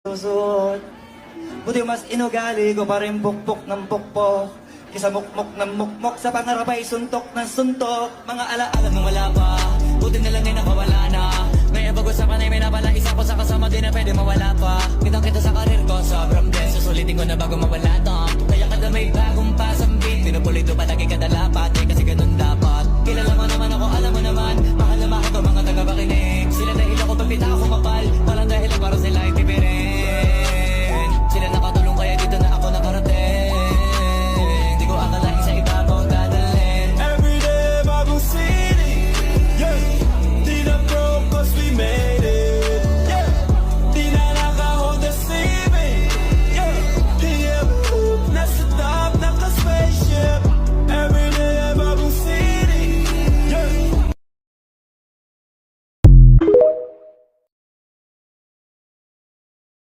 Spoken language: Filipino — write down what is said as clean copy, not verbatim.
Susuot. Buti mas inugali ko pa rin pukpok ng pukpok. Kisa mukmok ng mukmok sa pangarap ay suntok ng suntok. Mga alaala nung wala pa, buti na lang ay nakawala na. May pag-usapan ay may napala, isa ko sa kasama din na pwede mawala pa. Kitang kita sa karir ko, sobrang din. Susulitin ko na bago mawala to. Kaya kada may bagong pasambit, pinupulito palagi kadala pa.